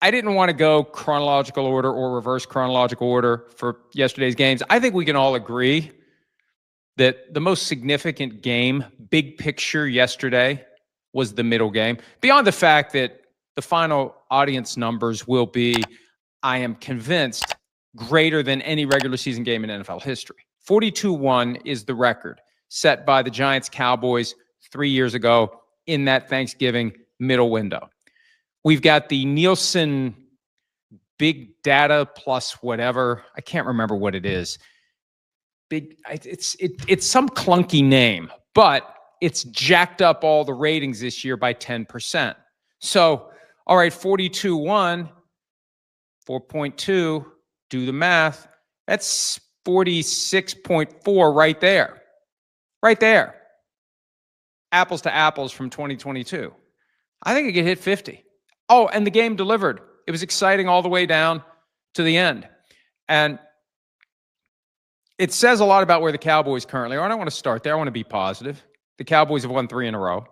I didn't want to go chronological order or reverse chronological order for yesterday's games. I think we can all agree that the most significant game, big picture yesterday, was the middle game. Beyond the fact that the final audience numbers will be, I am convinced, greater than any regular season game in NFL history. 42-1 is the record set by the Giants Cowboys 3 years ago in that Thanksgiving middle window. We've got the Nielsen big data plus whatever. I can't remember what it is. It's some clunky name, but it's jacked up all the ratings this year by 10%. So, all right, 42-1, 4.2, do the math. That's 46.4 right there. Right there. Apples to apples from 2022. I think it could hit 50. Oh, and the game delivered. It was exciting all the way down to the end. And it says a lot about where the Cowboys currently are. And I want to start there. I want to be positive. The Cowboys have won 3 in a row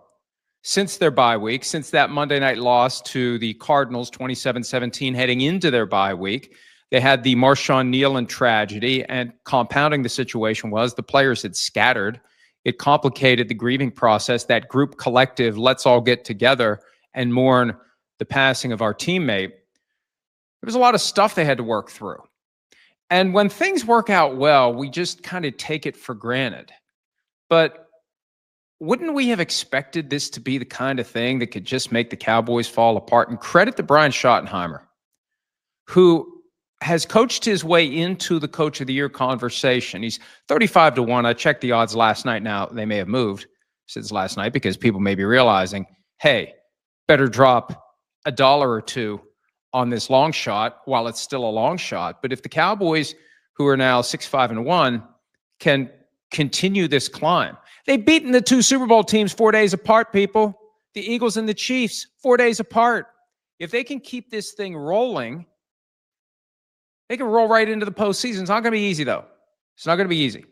since their bye week, since that Monday night loss to the Cardinals 27-17 heading into their bye week. They had the Marshawn Nealon tragedy, and compounding the situation was the players had scattered. It complicated the grieving process, that group collective, let's all get together and mourn the passing of our teammate. There was a lot of stuff they had to work through. And when things work out well, we just kind of take it for granted. But wouldn't we have expected this to be the kind of thing that could just make the Cowboys fall apart? And credit to Brian Schottenheimer, who has coached his way into the Coach of the Year conversation. He's 35-1. I checked the odds last night. Now, they may have moved since last night because people may be realizing, hey, better drop $1 or $2 on this long shot while it's still a long shot. But if the Cowboys, who are now 6-5-1, can continue this climb. They've beaten the 2 Super Bowl teams 4 days apart, people. The Eagles and the Chiefs, 4 days apart. If they can keep this thing rolling, they can roll right into the postseason. It's not going to be easy, though. It's not going to be easy.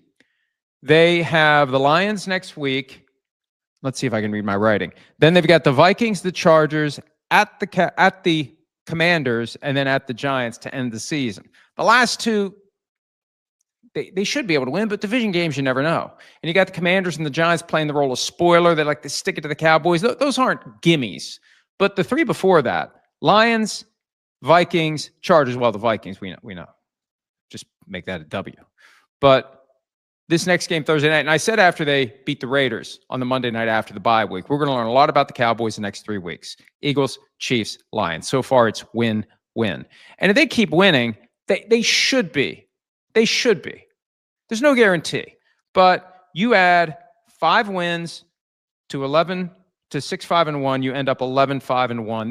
They have the Lions next week. Let's see if I can read my writing. Then they've got the Vikings, the Chargers, at the Commanders, and then at the Giants to end the season. The last 2, they should be able to win, but division games, you never know. And you got the Commanders and the Giants playing the role of spoiler. They like to stick it to the Cowboys. Those aren't gimmies. But the 3 before that, Lions, Vikings, Chargers. Well, the Vikings, we know. Just make that a W. But this next game Thursday night, and I said after they beat the Raiders on the Monday night after the bye week, we're going to learn a lot about the Cowboys the next 3 weeks. Eagles, Chiefs, Lions. So far, it's win, win. And if they keep winning, they should be. They should be. There's no guarantee. But you add 5 wins to 11 to 6-5-1, you end up 11-5-1.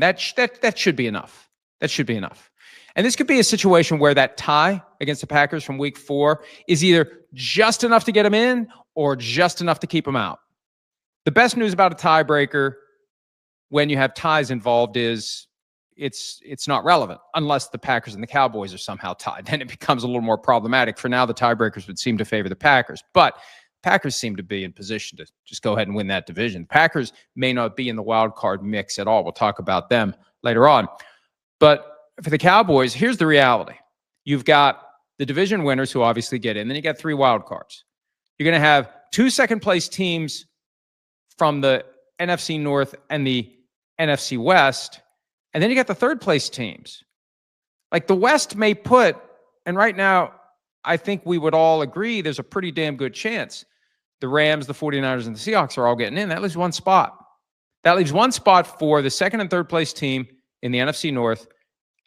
That should be enough. That should be enough. And this could be a situation where that tie against the Packers from week 4 is either just enough to get them in or just enough to keep them out. The best news about a tiebreaker when you have ties involved is it's not relevant unless the Packers and the Cowboys are somehow tied. Then it becomes a little more problematic. For now, the tiebreakers would seem to favor the Packers. But Packers seem to be in position to just go ahead and win that division. The Packers may not be in the wild card mix at all. We'll talk about them later on. But for the Cowboys, here's the reality. You've got the division winners who obviously get in. Then you got 3 wild cards. You're going to have 2 second-place teams from the NFC North and the NFC West. And then you got the third-place teams. Like the West may put, and right now, I think we would all agree there's a pretty damn good chance the Rams, the 49ers, and the Seahawks are all getting in. That leaves 1 spot. That leaves 1 spot for the second and third place team in the NFC North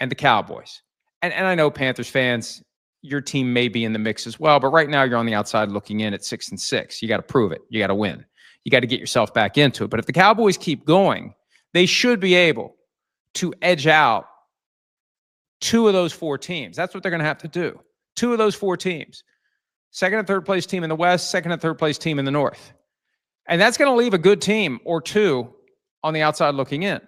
and the Cowboys. And I know Panthers fans, your team may be in the mix as well, but right now you're on the outside looking in at 6-6. You got to prove it. You got to win. You got to get yourself back into it. But if the Cowboys keep going, they should be able to edge out 2 of those 4 teams. That's what they're going to have to do. 2 of those 4 teams. Second and third place team in the West, second and third place team in the North. And that's going to leave a good team or 2 on the outside looking in.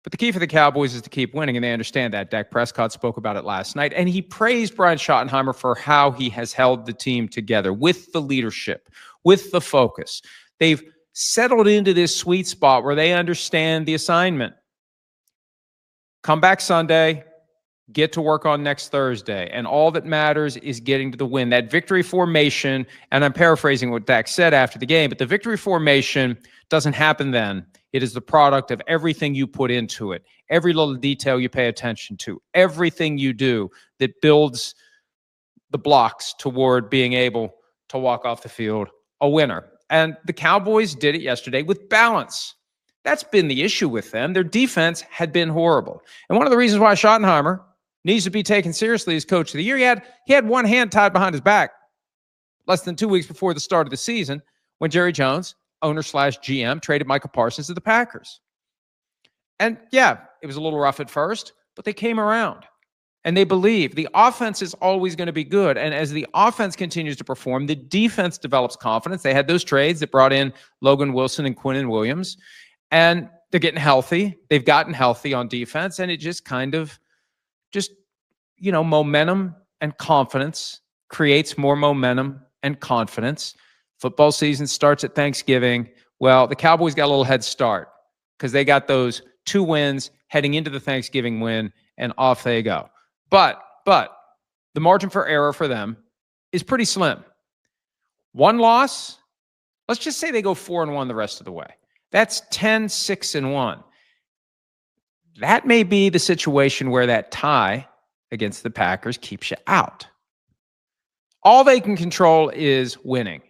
But the key for the Cowboys is to keep winning, and they understand that. Dak Prescott spoke about it last night, and he praised Brian Schottenheimer for how he has held the team together with the leadership, with the focus. They've settled into this sweet spot where they understand the assignment. Come back Sunday, get to work on next Thursday. And all that matters is getting to the win. That victory formation, and I'm paraphrasing what Dak said after the game, but the victory formation doesn't happen then. It is the product of everything you put into it, every little detail you pay attention to, everything you do that builds the blocks toward being able to walk off the field a winner. And the Cowboys did it yesterday with balance. That's been the issue with them. Their defense had been horrible. And one of the reasons why Schottenheimer needs to be taken seriously as coach of the year, he had one hand tied behind his back less than 2 weeks before the start of the season when Jerry Jones, owner/GM, traded Micah Parsons to the Packers. And yeah, it was a little rough at first, but they came around. And they believe the offense is always going to be good. And as the offense continues to perform, the defense develops confidence. They had those trades that brought in Logan Wilson and Quinnon Williams. And they're getting healthy. They've gotten healthy on defense. And it just kind of momentum and confidence creates more momentum and confidence. Football season starts at Thanksgiving. Well, the Cowboys got a little head start because they got those 2 wins heading into the Thanksgiving win, and off they go. But the margin for error for them is pretty slim. One loss, let's just say they go 4-1 the rest of the way. That's 10-6-1. That may be the situation where that tie against the Packers keeps you out. All they can control is winning.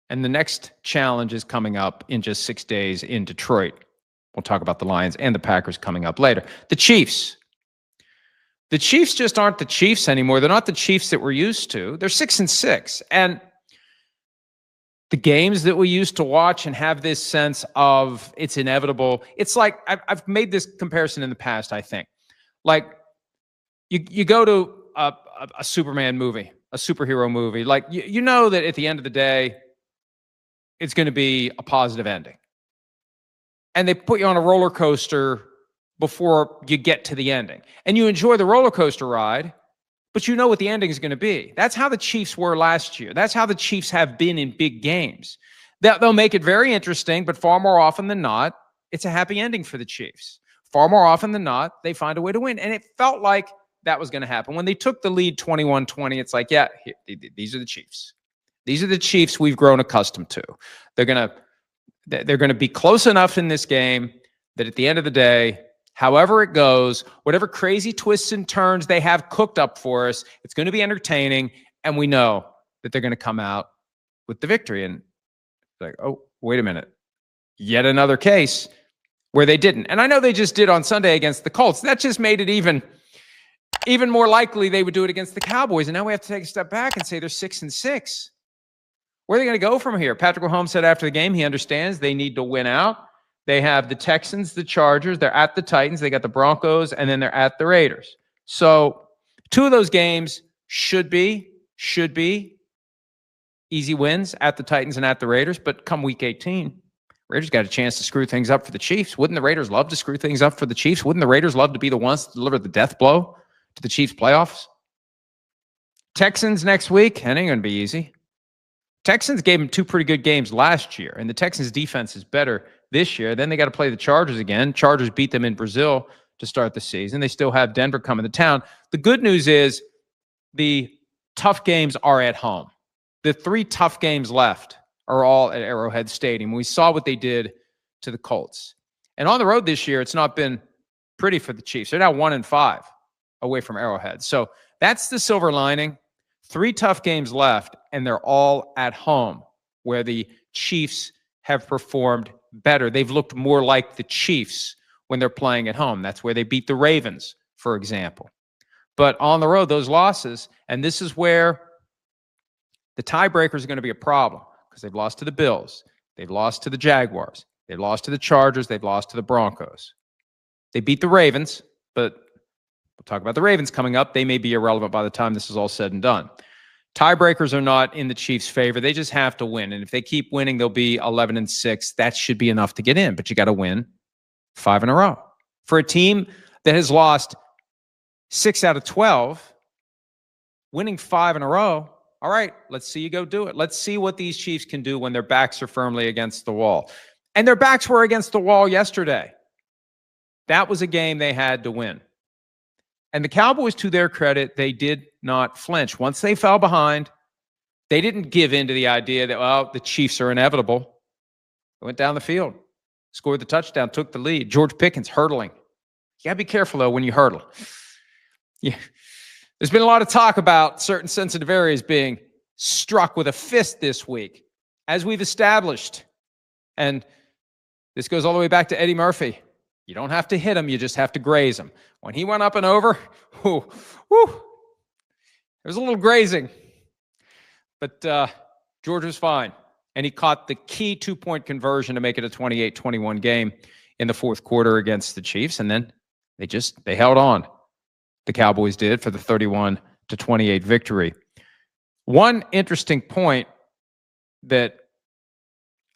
And the next challenge is coming up in just 6 days in Detroit. We'll talk about the Lions and the Packers coming up later. The Chiefs. The Chiefs just aren't the Chiefs anymore. They're not the Chiefs that we're used to. They're 6-6. And the games that we used to watch and have this sense of it's inevitable. It's like, I've made this comparison in the past, I think. Like, you go to a Superman movie, a superhero movie. Like, you know that at the end of the day, it's going to be a positive ending. And they put you on a roller coaster before you get to the ending. And you enjoy the roller coaster ride, but you know what the ending is going to be. That's how the Chiefs were last year. That's how the Chiefs have been in big games. They'll make it very interesting, but far more often than not, it's a happy ending for the Chiefs. Far more often than not, they find a way to win. And it felt like that was going to happen. When they took the lead 21-20, it's like, yeah, these are the Chiefs. These are the Chiefs we've grown accustomed to. They're going to be close enough in this game that at the end of the day, however it goes, whatever crazy twists and turns they have cooked up for us, it's going to be entertaining, and we know that they're going to come out with the victory. And it's like, oh, wait a minute. Yet another case where they didn't. And I know they just did on Sunday against the Colts. That just made it even more likely they would do it against the Cowboys. And now we have to take a step back and say they're 6-6. Where are they going to go from here? Patrick Mahomes said after the game he understands they need to win out. They have the Texans, the Chargers, they're at the Titans, they got the Broncos, and then they're at the Raiders. So 2 of those games should be easy wins at the Titans and at the Raiders. But come week 18, Raiders got a chance to screw things up for the Chiefs. Wouldn't the Raiders love to screw things up for the Chiefs? Wouldn't the Raiders love to be the ones to deliver the death blow to the Chiefs playoffs? Texans next week, that ain't going to be easy. Texans gave them 2 pretty good games last year, and the Texans' defense is better this year. Then they got to play the Chargers again. Chargers beat them in Brazil to start the season. They still have Denver coming to town. The good news is the tough games are at home. The 3 tough games left are all at Arrowhead Stadium. We saw what they did to the Colts. And on the road this year, it's not been pretty for the Chiefs. They're now 1-5 away from Arrowhead. So that's the silver lining. 3 tough games left, and they're all at home, where the Chiefs have performed better. They've looked more like the Chiefs when they're playing at home. That's where they beat the Ravens, for example. But on the road, those losses, and this is where the tiebreakers are going to be a problem, because they've lost to the Bills, they've lost to the Jaguars, they've lost to the Chargers, they've lost to the Broncos. They beat the Ravens, but we'll talk about the Ravens coming up. They may be irrelevant by the time this is all said and done. Tiebreakers are not in the Chiefs' favor. They just have to win. And if they keep winning, they'll be 11-6. That should be enough to get in. But you got to win 5 in a row. For a team that has lost 6 out of 12, winning 5 in a row, all right, let's see you go do it. Let's see what these Chiefs can do when their backs are firmly against the wall. And their backs were against the wall yesterday. That was a game they had to win. And the Cowboys, to their credit, they did not flinch. Once they fell behind, they didn't give in to the idea that, well, the Chiefs are inevitable. They went down the field, scored the touchdown, took the lead. George Pickens hurdling. You got to be careful, though, when you hurdle. Yeah. There's been a lot of talk about certain sensitive areas being struck with a fist this week, as we've established. And this goes all the way back to Eddie Murphy. You don't have to hit him, you just have to graze him. When he went up and over, there was a little grazing. But George was fine. And he caught the key 2-point conversion to make it a 28-21 game in the fourth quarter against the Chiefs. And then they held on. The Cowboys did for the 31-28 victory. One interesting point that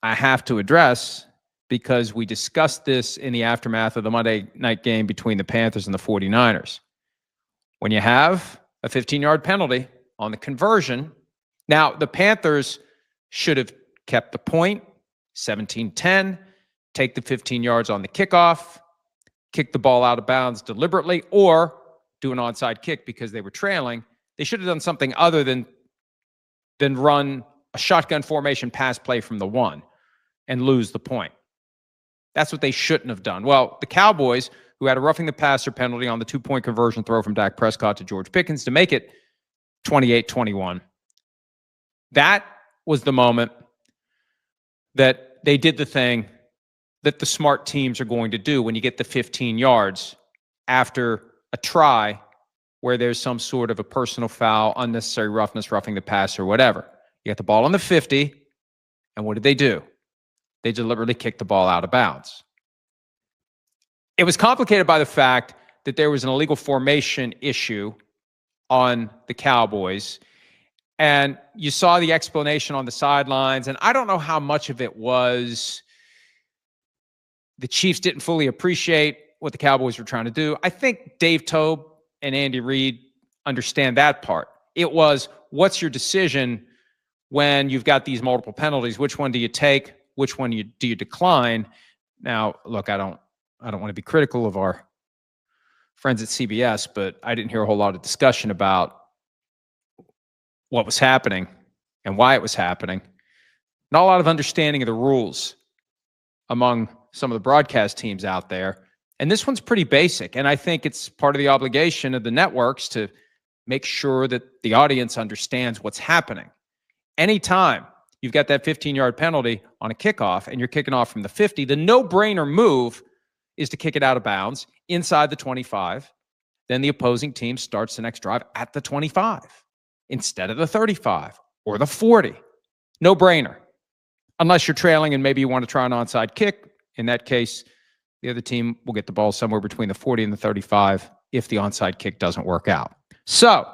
I have to address, because we discussed this in the aftermath of the Monday night game between the Panthers and the 49ers. When you have a 15-yard penalty on the conversion, now the Panthers should have kept the point, 17-10, take the 15 yards on the kickoff, kick the ball out of bounds deliberately, or do an onside kick because they were trailing. They should have done something other than run a shotgun formation pass play from the 1 and lose the point. That's what they shouldn't have done. Well, the Cowboys, who had a roughing the passer penalty on the 2-point conversion throw from Dak Prescott to George Pickens to make it 28-21, that was the moment that they did the thing that the smart teams are going to do when you get the 15 yards after a try where there's some sort of a personal foul, unnecessary roughness, roughing the passer, or whatever. You got the ball on the 50, and what did they do? They deliberately kicked the ball out of bounds. It was complicated by the fact that there was an illegal formation issue on the Cowboys, and you saw the explanation on the sidelines, and I don't know how much of it was the Chiefs didn't fully appreciate what the Cowboys were trying to do. I think Dave Tobe and Andy Reid understand that part. It was, what's your decision when you've got these multiple penalties? Which one do you take? Which one do you decline? Now, look, I don't want to be critical of our friends at CBS, but I didn't hear a whole lot of discussion about what was happening and why it was happening. Not a lot of understanding of the rules among some of the broadcast teams out there. And this one's pretty basic. And I think it's part of the obligation of the networks to make sure that the audience understands what's happening. Anytime you've got that 15-yard penalty on a kickoff and you're kicking off from the 50, the no-brainer move is to kick it out of bounds inside the 25. Then the opposing team starts the next drive at the 25 instead of the 35 or the 40. No-brainer. Unless you're trailing and maybe you want to try an onside kick. In that case, the other team will get the ball somewhere between the 40 and the 35 if the onside kick doesn't work out. So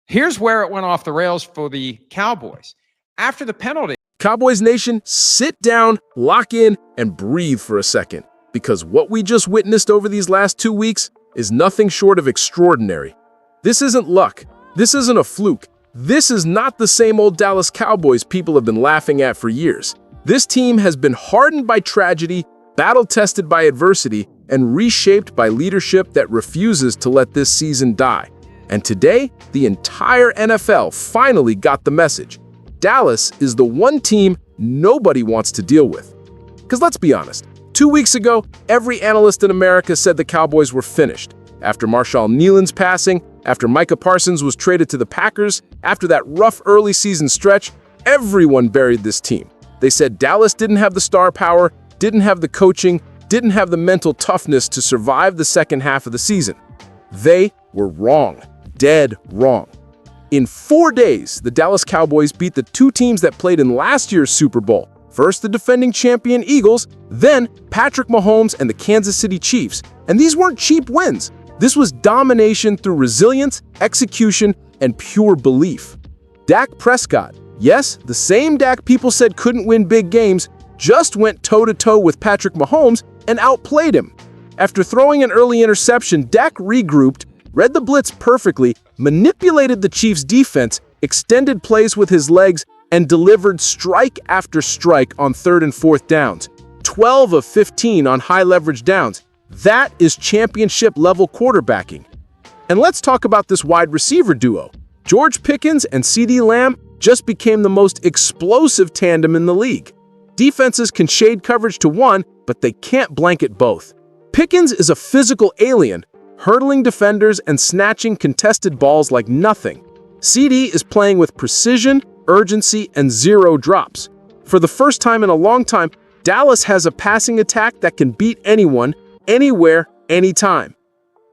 here's where it went off the rails for the Cowboys. After the penalty, Cowboys Nation, sit down, lock in, and breathe for a second, because what we just witnessed over these last 2 weeks is nothing short of extraordinary. This isn't luck. This isn't a fluke. This is not the same old Dallas Cowboys people have been laughing at for years. This team has been hardened by tragedy, battle-tested by adversity, and reshaped by leadership that refuses to let this season die. And today, the entire NFL finally got the message. Dallas is the one team nobody wants to deal with. Because let's be honest, 2 weeks ago, every analyst in America said the Cowboys were finished. After Marshall Nealon's passing, after Micah Parsons was traded to the Packers, after that rough early season stretch, everyone buried this team. They said Dallas didn't have the star power, didn't have the coaching, didn't have the mental toughness to survive the second half of the season. They were wrong. Dead wrong. In 4 days, the Dallas Cowboys beat the two teams that played in last year's Super Bowl. First, the defending champion Eagles, then Patrick Mahomes and the Kansas City Chiefs. And these weren't cheap wins. This was domination through resilience, execution, and pure belief. Dak Prescott, yes, the same Dak people said couldn't win big games, just went toe-to-toe with Patrick Mahomes and outplayed him. After throwing an early interception, Dak regrouped, read the blitz perfectly, manipulated the Chiefs' defense, extended plays with his legs, and delivered strike after strike on 3rd and 4th downs. 12 of 15 on high-leverage downs. That is championship-level quarterbacking. And let's talk about this wide receiver duo. George Pickens and CeeDee Lamb just became the most explosive tandem in the league. Defenses can shade coverage to one, but they can't blanket both. Pickens is a physical alien, hurdling defenders and snatching contested balls like nothing. CeeDee is playing with precision, urgency, and zero drops. For the first time in a long time, Dallas has a passing attack that can beat anyone, anywhere, anytime.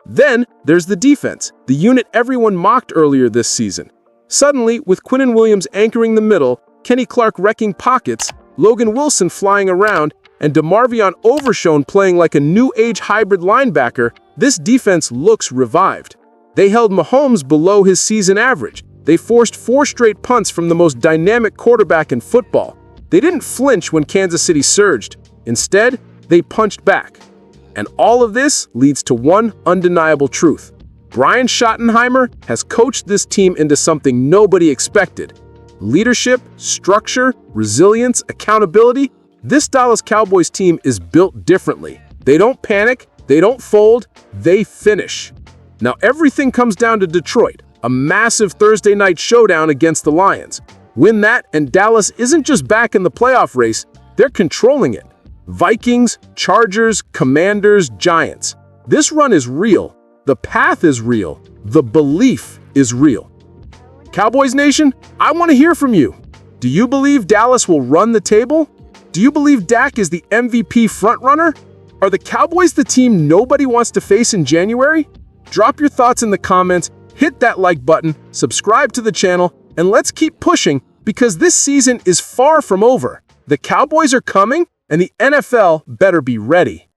Then there's the defense, the unit everyone mocked earlier this season. Suddenly, with Quinnon Williams anchoring the middle, Kenny Clark wrecking pockets, Logan Wilson flying around, and DeMarvion Overshown playing like a new-age hybrid linebacker, this defense looks revived. They held Mahomes below his season average. They forced 4 straight punts from the most dynamic quarterback in football. They didn't flinch when Kansas City surged. Instead, they punched back. And all of this leads to one undeniable truth. Brian Schottenheimer has coached this team into something nobody expected. Leadership, structure, resilience, accountability. This Dallas Cowboys team is built differently. They don't panic, they don't fold, they finish. Now everything comes down to Detroit, a massive Thursday night showdown against the Lions. Win that and Dallas isn't just back in the playoff race, they're controlling it. Vikings, Chargers, Commanders, Giants. This run is real. The path is real. The belief is real. Cowboys Nation, I want to hear from you. Do you believe Dallas will run the table? Do you believe Dak is the MVP frontrunner? Are the Cowboys the team nobody wants to face in January? Drop your thoughts in the comments, hit that like button, subscribe to the channel, and let's keep pushing because this season is far from over. The Cowboys are coming, and the NFL better be ready.